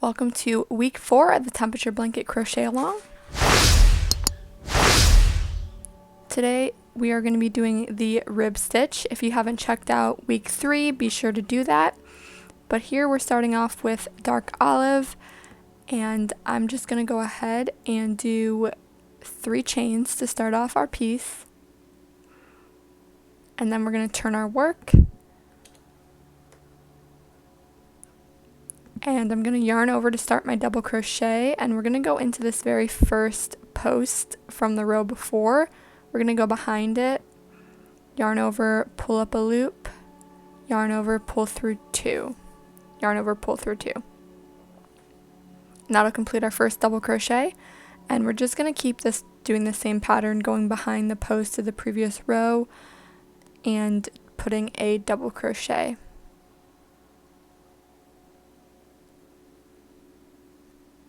Welcome to week 4 of the Temperature Blanket Crochet-a-long. Today we are going to be doing the rib stitch. If you haven't checked out week 3, be sure to do that. But here we're starting off with dark olive, and I'm just going to go ahead and do 3 chains to start off our piece. And then we're going to turn our work. And I'm going to yarn over to start my double crochet, and we're going to go into this very first post from the row before. We're going to go behind it, yarn over, pull up a loop, yarn over, pull through 2, yarn over, pull through 2. And that'll complete our first double crochet, and we're just going to keep this doing the same pattern, going behind the post of the previous row and putting a double crochet.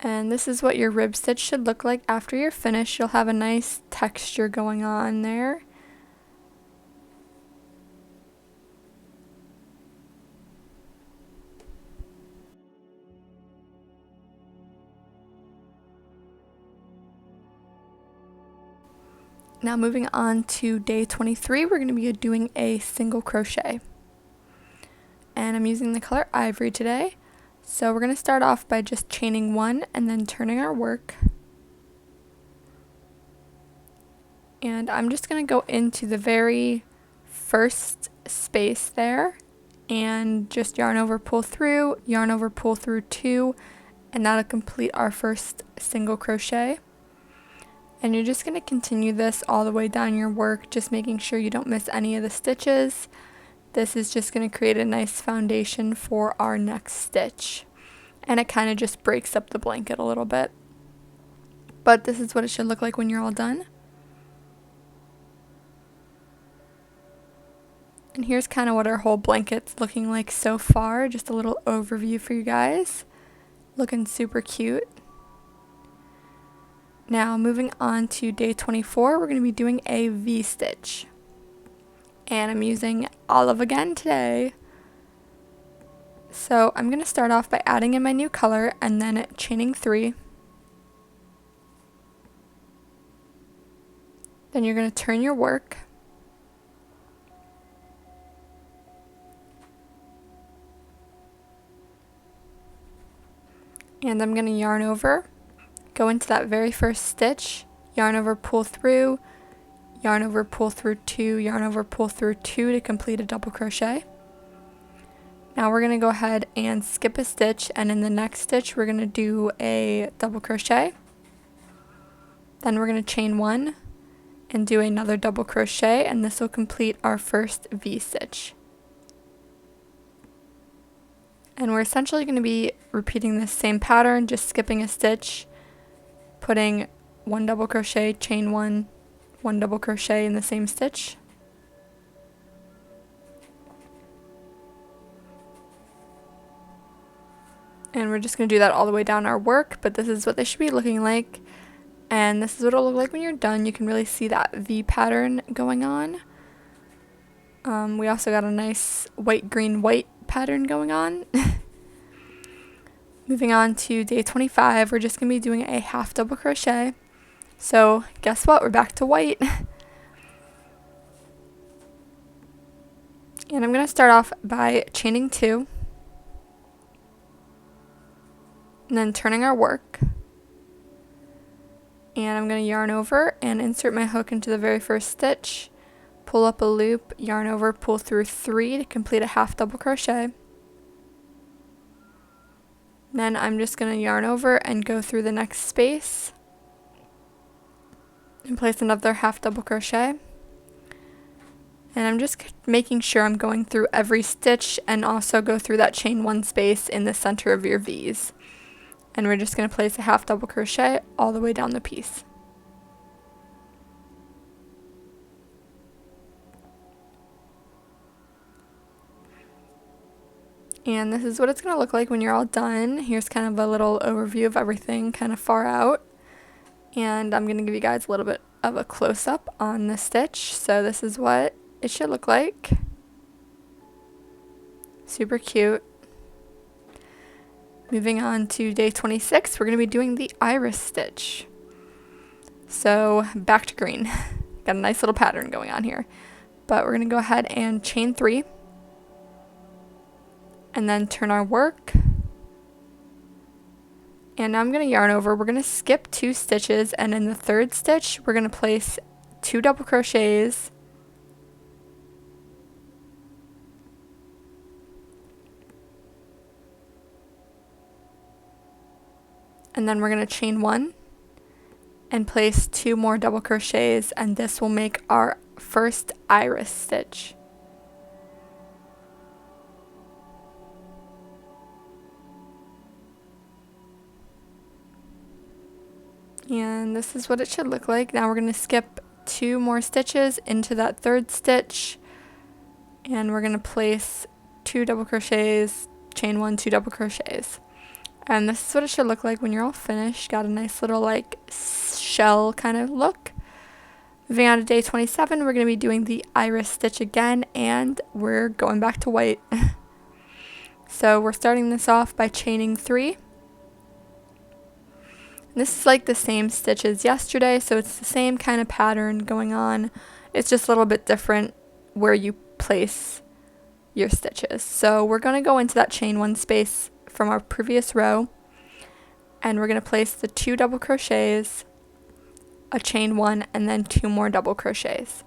And this is what your rib stitch should look like after you're finished. You'll have a nice texture going on there. Now moving on to day 23, we're going to be doing a single crochet. And I'm using the color Ivory today. So we're going to start off by just chaining 1 and then turning our work. And I'm just going to go into the very first space there and just yarn over, pull through, yarn over, pull through 2, and that'll complete our first single crochet. And you're just going to continue this all the way down your work, just making sure you don't miss any of the stitches. This is just going to create a nice foundation for our next stitch. And it kind of just breaks up the blanket a little bit. But this is what it should look like when you're all done. And here's kind of what our whole blanket's looking like so far. Just a little overview for you guys. Looking super cute. Now moving on to day 24, we're going to be doing a V-stitch. And I'm using olive again today. So I'm going to start off by adding in my new color and then chaining 3. Then you're going to turn your work. And I'm going to yarn over, go into that very first stitch, yarn over, pull through, yarn over, pull through 2, yarn over, pull through 2 to complete a double crochet. Now we're going to go ahead and skip a stitch, and in the next stitch we're going to do a double crochet. Then we're going to chain 1 and do another double crochet, and this will complete our first V-stitch. And we're essentially going to be repeating this same pattern, just skipping a stitch, putting 1 double crochet, chain 1, 1 double crochet in the same stitch. And we're just going to do that all the way down our work, but this is what they should be looking like. And this is what it'll look like when you're done. You can really see that V pattern going on. We also got a nice white, green, white pattern going on. Moving on to day 25, we're just going to be doing a half double crochet. So guess what? We're back to white. And I'm going to start off by chaining 2. And then turning our work. And I'm going to yarn over and insert my hook into the very first stitch, pull up a loop, yarn over, pull through 3 to complete a half double crochet. Then I'm just going to yarn over and go through the next space and place another half double crochet. And I'm just making sure I'm going through every stitch and also go through that chain 1 space in the center of your V's. And we're just going to place a half double crochet all the way down the piece. And this is what it's going to look like when you're all done. Here's kind of a little overview of everything kind of far out. And I'm going to give you guys a little bit of a close-up on the stitch. So this is what it should look like. Super cute. Moving on to day 26, we're going to be doing the iris stitch. So back to green. Got a nice little pattern going on here. But we're going to go ahead and chain 3. And then turn our work. And now I'm going to yarn over. We're going to skip 2 stitches, and in the 3rd stitch, we're going to place 2 double crochets. And then we're going to chain 1 and place 2 more double crochets, and this will make our first iris stitch. And this is what it should look like. Now we're going to skip 2 more stitches into that 3rd stitch, and we're going to place 2 double crochets, chain 1, 2 double crochets. And this is what it should look like when you're all finished. Got a nice little like shell kind of look. Moving on to day 27, we're going to be doing the iris stitch again, and we're going back to white. So we're starting this off by chaining 3. And this is like the same stitch as yesterday, so it's the same kind of pattern going on. It's just a little bit different where you place your stitches. So we're going to go into that chain 1 space from our previous row, and we're going to place the 2 double crochets, a chain 1, and then 2 more double crochets.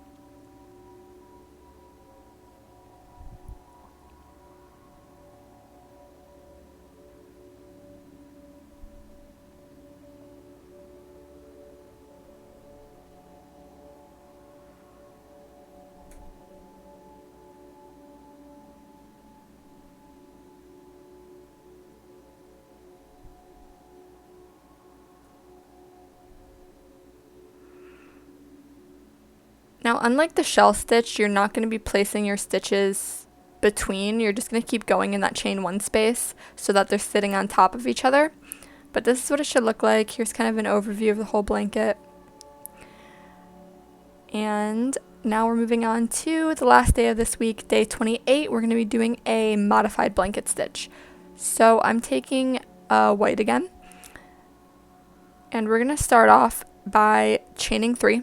Now, unlike the shell stitch, you're not going to be placing your stitches between. You're just going to keep going in that chain 1 space so that they're sitting on top of each other. But this is what it should look like. Here's kind of an overview of the whole blanket. And now we're moving on to the last day of this week, day 28. We're going to be doing a modified blanket stitch. So I'm taking white again. And we're going to start off by chaining 3.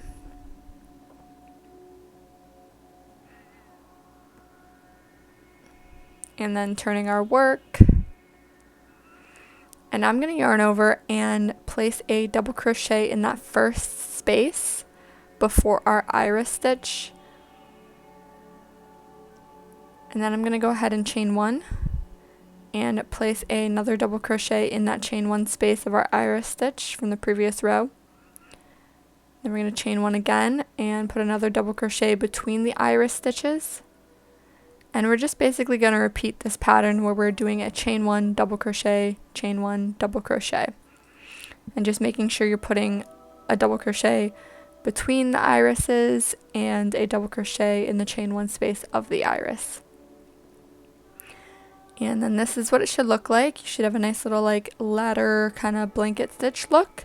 And then turning our work. And I'm going to yarn over and place a double crochet in that first space before our iris stitch. And then I'm going to go ahead and chain 1 and place another double crochet in that chain 1 space of our iris stitch from the previous row. Then we're going to chain 1 again and put another double crochet between the iris stitches. And we're just basically going to repeat this pattern where we're doing a chain 1, double crochet, chain 1, double crochet. And just making sure you're putting a double crochet between the irises and a double crochet in the chain 1 space of the iris. And then this is what it should look like. You should have a nice little like ladder kind of blanket stitch look.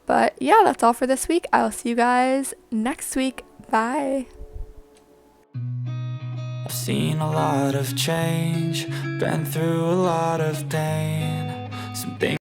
But yeah, that's all for this week. I'll see you guys next week. Bye. I've seen a lot of change, been through a lot of pain. Some things